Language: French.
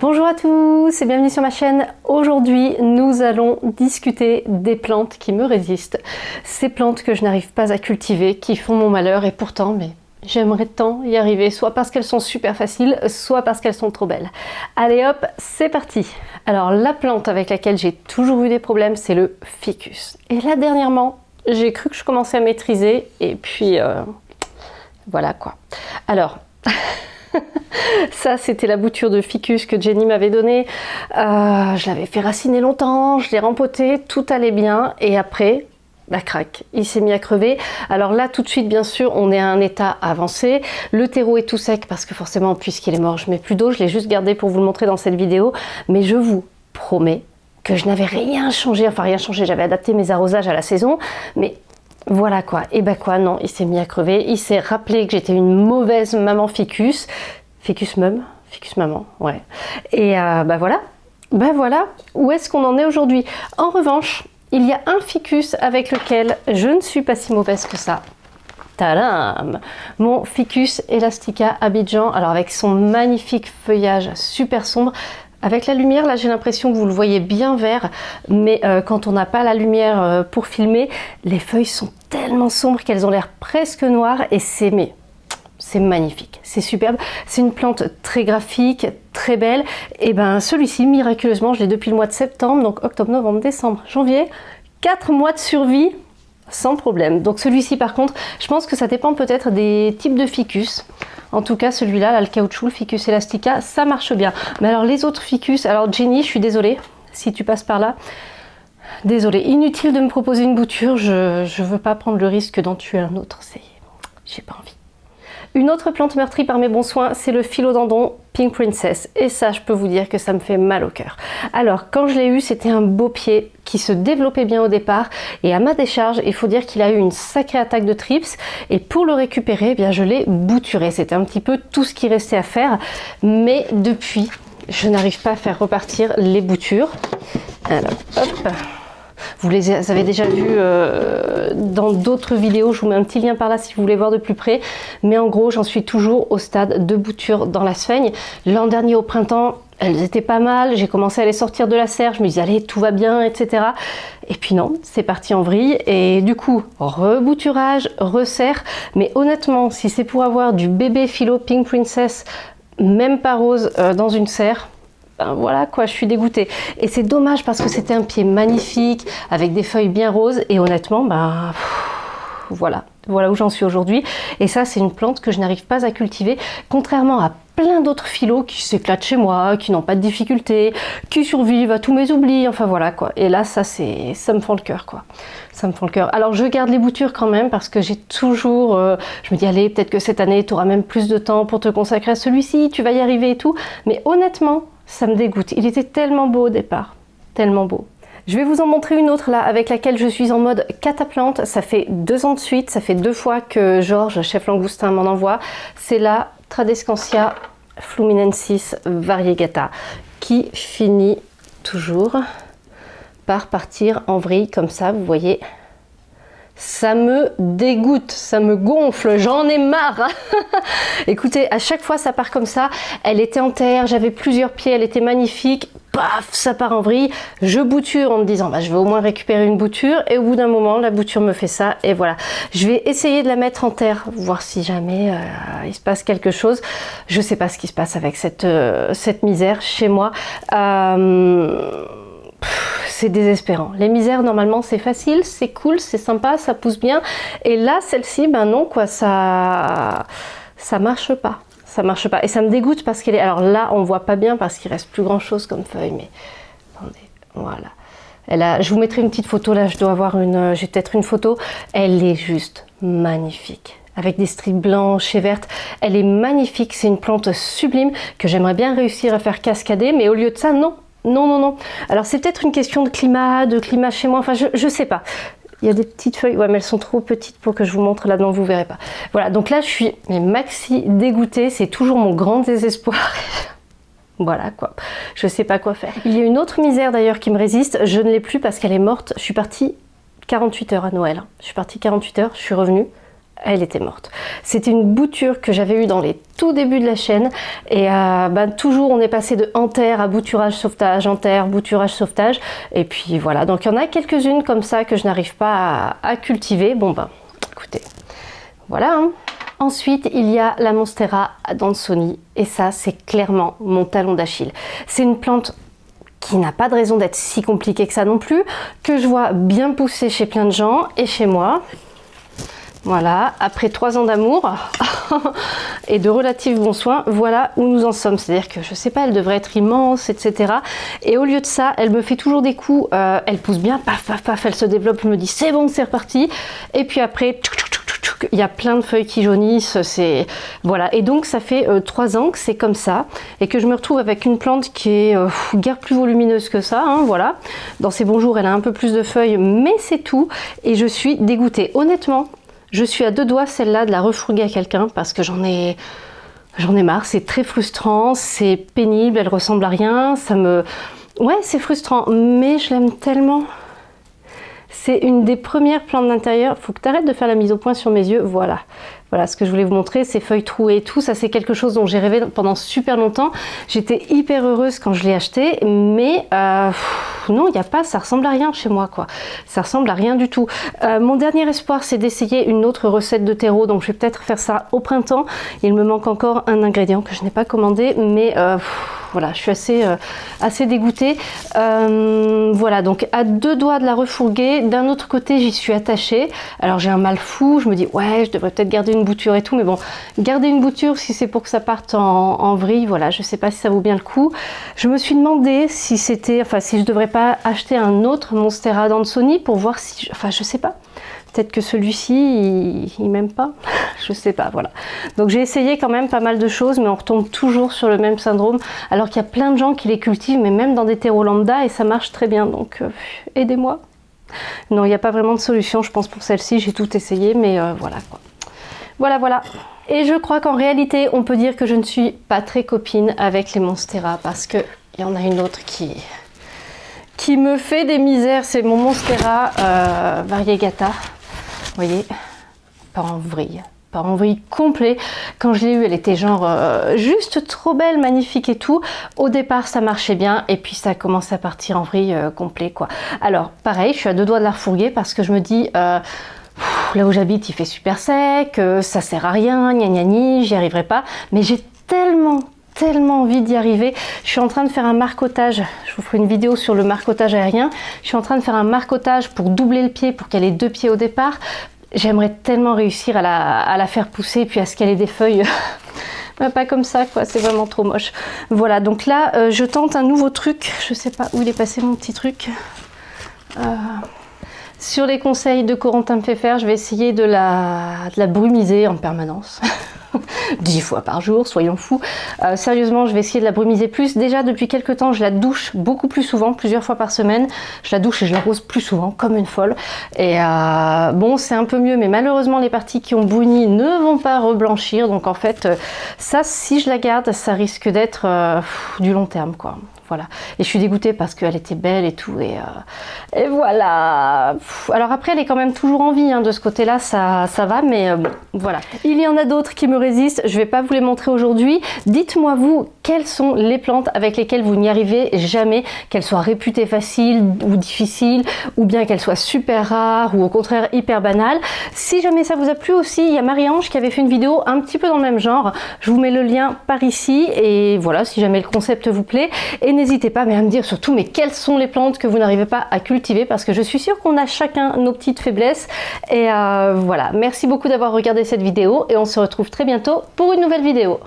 Bonjour à tous et bienvenue sur ma chaîne. Aujourd'hui, nous allons discuter des plantes qui me résistent. Ces plantes que je n'arrive pas à cultiver, qui font mon malheur et pourtant, j'aimerais tant y arriver, soit parce qu'elles sont super faciles, soit parce qu'elles sont trop belles. Allez hop, c'est parti. Alors la plante avec laquelle j'ai toujours eu des problèmes, c'est le ficus. Et là dernièrement, j'ai cru que je commençais à maîtriser et puis voilà quoi. Alors... Ça, c'était la bouture de ficus que Jenny m'avait donnée. Je l'avais fait raciner longtemps, je l'ai rempoté, tout allait bien. Et après, crac, il s'est mis à crever. Alors là, tout de suite, bien sûr, on est à un état avancé. Le terreau est tout sec parce que forcément, puisqu'il est mort, je mets plus d'eau. Je l'ai juste gardé pour vous le montrer dans cette vidéo. Mais je vous promets que je n'avais rien changé. Enfin, rien changé, j'avais adapté mes arrosages à la saison. Mais... voilà quoi, et non, il s'est mis à crever, il s'est rappelé que j'étais une mauvaise maman ficus maman, ouais. Et voilà, où est-ce qu'on en est aujourd'hui? En revanche, il y a un ficus avec lequel je ne suis pas si mauvaise que ça. Tadam! Mon Ficus elastica Abidjan, alors avec son magnifique feuillage super sombre. Avec la lumière, là j'ai l'impression que vous le voyez bien vert, mais quand on n'a pas la lumière pour filmer, les feuilles sont tellement sombres qu'elles ont l'air presque noires et c'est magnifique, c'est superbe. C'est une plante très graphique, très belle. Et celui-ci, miraculeusement, je l'ai depuis le mois de septembre, donc octobre, novembre, décembre, janvier, 4 mois de survie sans problème. Donc celui-ci par contre, je pense que ça dépend peut-être des types de ficus. En tout cas, celui-là, le caoutchouc, le Ficus elastica, ça marche bien. Mais alors les autres ficus, alors Jenny, je suis désolée, si tu passes par là, désolée, inutile de me proposer une bouture, je veux pas prendre le risque d'en tuer un autre, j'ai pas envie. Une autre plante meurtrie par mes bons soins, c'est le philodendron Pink Princess. Et ça, je peux vous dire que ça me fait mal au cœur. Alors, quand je l'ai eu, c'était un beau pied qui se développait bien au départ. Et à ma décharge, il faut dire qu'il a eu une sacrée attaque de trips. Et pour le récupérer, je l'ai bouturé. C'était un petit peu tout ce qui restait à faire. Mais depuis, je n'arrive pas à faire repartir les boutures. Alors, hop. Vous les avez déjà vus dans d'autres vidéos, je vous mets un petit lien par là si vous voulez voir de plus près. Mais en gros, j'en suis toujours au stade de bouture dans la sphaigne. L'an dernier au printemps, elles étaient pas mal, j'ai commencé à les sortir de la serre, je me disais allez, tout va bien, etc. Et puis non, c'est parti en vrille. Et du coup, rebouturage, resserre. Mais honnêtement, si c'est pour avoir du bébé philo Pink Princess, même pas rose, dans une serre, voilà quoi, je suis dégoûtée. Et c'est dommage parce que c'était un pied magnifique, avec des feuilles bien roses, et honnêtement, voilà où j'en suis aujourd'hui. Et ça, c'est une plante que je n'arrive pas à cultiver, contrairement à plein d'autres phyllos qui s'éclatent chez moi, qui n'ont pas de difficultés, qui survivent à tous mes oublis, enfin voilà quoi. Et là, ça me fend le cœur quoi. Ça me fend le cœur. Alors je garde les boutures quand même parce que j'ai toujours, je me dis allez, peut-être que cette année, tu auras même plus de temps pour te consacrer à celui-ci, tu vas y arriver et tout. Mais honnêtement, ça me dégoûte. Il était tellement beau au départ, tellement beau. Je vais vous en montrer une autre là avec laquelle je suis en mode cataplante. Ça fait 2 ans de suite, ça fait 2 fois que Georges, chef langoustin, m'en envoie. C'est la Tradescantia fluminensis variegata qui finit toujours par partir en vrille comme ça, vous voyez. Ça me dégoûte, ça me gonfle, j'en ai marre. Écoutez, à chaque fois ça part comme ça. Elle était en terre, j'avais plusieurs pieds, elle était magnifique. Paf, ça part en vrille. Je bouture en me disant, je vais au moins récupérer une bouture. Et au bout d'un moment, la bouture me fait ça. Et voilà. Je vais essayer de la mettre en terre, voir si jamais il se passe quelque chose. Je sais pas ce qui se passe avec cette misère chez moi. C'est désespérant. Les misères, normalement, c'est facile, c'est cool, c'est sympa, ça pousse bien. Et là, celle-ci, non, quoi, ça marche pas. Ça marche pas. Et ça me dégoûte parce qu'elle est... Alors là, on voit pas bien parce qu'il reste plus grand-chose comme feuille, mais... Attendez, voilà. Je vous mettrai une petite photo, là, je dois avoir j'ai peut-être une photo. Elle est juste magnifique. Avec des stries blanches et vertes. Elle est magnifique, c'est une plante sublime que j'aimerais bien réussir à faire cascader, mais au lieu de ça, non. Non. Alors c'est peut-être une question de climat chez moi, enfin je sais pas. Il y a des petites feuilles, ouais mais elles sont trop petites pour que je vous montre là-dedans, vous verrez pas. Voilà, donc là je suis maxi dégoûtée, c'est toujours mon grand désespoir. Voilà quoi, je sais pas quoi faire. Il y a une autre misère d'ailleurs qui me résiste, je ne l'ai plus parce qu'elle est morte. Je suis partie 48 heures à Noël. Je suis partie 48 heures, je suis revenue. elle était morte. C'était une bouture que j'avais eue dans les tout débuts de la chaîne et toujours on est passé de enterre à bouturage sauvetage, enterre, bouturage sauvetage et puis voilà, donc il y en a quelques-unes comme ça que je n'arrive pas à cultiver. Bon ben écoutez, voilà hein. Ensuite, il y a la Monstera Adansonii et ça, c'est clairement mon talon d'Achille. C'est une plante qui n'a pas de raison d'être si compliquée que ça non plus, que je vois bien pousser chez plein de gens et chez moi. Voilà, après 3 ans d'amour et de relatifs bons soins, voilà où nous en sommes. C'est-à-dire que je sais pas, elle devrait être immense, etc. Et au lieu de ça, elle me fait toujours des coups, elle pousse bien, paf, paf, paf, elle se développe, je me dis c'est bon, c'est reparti. Et puis après, il y a plein de feuilles qui jaunissent, c'est voilà. Et donc ça fait 3 ans que c'est comme ça et que je me retrouve avec une plante qui est guère plus volumineuse que ça, hein, voilà. Dans ses bons jours, elle a un peu plus de feuilles, mais c'est tout. Et je suis dégoûtée, honnêtement. Je suis à 2 doigts celle-là de la refourguer à quelqu'un parce que j'en ai marre, c'est très frustrant, c'est pénible, elle ressemble à rien, ça me... Ouais, c'est frustrant, mais je l'aime tellement. C'est une des premières plantes d'intérieur. Faut que tu arrêtes de faire la mise au point sur mes yeux. Voilà. Voilà ce que je voulais vous montrer, ces feuilles trouées et tout. Ça, c'est quelque chose dont j'ai rêvé pendant super longtemps. J'étais hyper heureuse quand je l'ai acheté, mais non, il n'y a pas, ça ressemble à rien chez moi, quoi. Ça ressemble à rien du tout. Mon dernier espoir, c'est d'essayer une autre recette de terreau, donc je vais peut-être faire ça au printemps. Il me manque encore un ingrédient que je n'ai pas commandé, mais voilà, je suis assez dégoûtée. Voilà, donc à 2 doigts de la refourguer. D'un autre côté, j'y suis attachée. Alors j'ai un mal fou, je me dis, ouais, je devrais peut-être garder une bouture et tout, mais bon, garder une bouture si c'est pour que ça parte en vrille, voilà, je sais pas si ça vaut bien le coup. Je me suis demandé si c'était, enfin si je devrais pas acheter un autre Monstera Adansonii pour voir si, enfin je sais pas, peut-être que celui-ci il m'aime pas, je sais pas, voilà. Donc j'ai essayé quand même pas mal de choses, mais on retombe toujours sur le même syndrome, alors qu'il y a plein de gens qui les cultivent, mais même dans des terreaux lambda, et ça marche très bien, donc aidez-moi. Non, il n'y a pas vraiment de solution, je pense, pour celle-ci, j'ai tout essayé, mais voilà quoi. Voilà, voilà. Et je crois qu'en réalité, on peut dire que je ne suis pas très copine avec les Monstera parce qu'il y en a une autre qui me fait des misères. C'est mon Monstera variegata. Vous voyez, pas en vrille. Pas en vrille complet. Quand je l'ai eue, elle était genre juste trop belle, magnifique et tout. Au départ, ça marchait bien et puis ça a commencé à partir en vrille complet, quoi. Alors, pareil, je suis à 2 doigts de la refourguer parce que je me dis... là où j'habite il fait super sec, ça sert à rien, gna gna gni, j'y arriverai pas, mais j'ai tellement envie d'y arriver. Je suis en train de faire un marcotage, je vous ferai une vidéo sur le marcotage aérien. Je suis en train de faire un marcotage pour doubler le pied, pour qu'elle ait 2 pieds au départ. J'aimerais tellement réussir à la faire pousser puis à ce qu'elle ait des feuilles. Pas comme ça, quoi, c'est vraiment trop moche. Voilà, donc là je tente un nouveau truc, je sais pas où il est passé mon petit truc. Sur les conseils de Corentin Pfeffer, je vais essayer de la brumiser en permanence. 10 fois par jour, soyons fous. Sérieusement, je vais essayer de la brumiser plus. Déjà, depuis quelques temps, je la douche beaucoup plus souvent, plusieurs fois par semaine. Je la douche et je l'arrose plus souvent, comme une folle. Et bon, c'est un peu mieux, mais malheureusement, les parties qui ont bruni ne vont pas reblanchir. Donc en fait, ça, si je la garde, ça risque d'être du long terme, quoi. Voilà. Et je suis dégoûtée parce qu'elle était belle et tout. Et voilà. Alors après, elle est quand même toujours en vie, hein, de ce côté-là, ça va, mais bon, voilà. Il y en a d'autres qui me résistent. Je ne vais pas vous les montrer aujourd'hui. Dites-moi, vous, quelles sont les plantes avec lesquelles vous n'y arrivez jamais, qu'elles soient réputées faciles ou difficiles, ou bien qu'elles soient super rares, ou au contraire hyper banales. Si jamais ça vous a plu aussi, il y a Marie-Ange qui avait fait une vidéo un petit peu dans le même genre. Je vous mets le lien par ici. Et voilà, si jamais le concept vous plaît. Et n'hésitez pas à me dire surtout mais quelles sont les plantes que vous n'arrivez pas à cultiver, parce que je suis sûre qu'on a chacun nos petites faiblesses. Et voilà, merci beaucoup d'avoir regardé cette vidéo et on se retrouve très bientôt pour une nouvelle vidéo.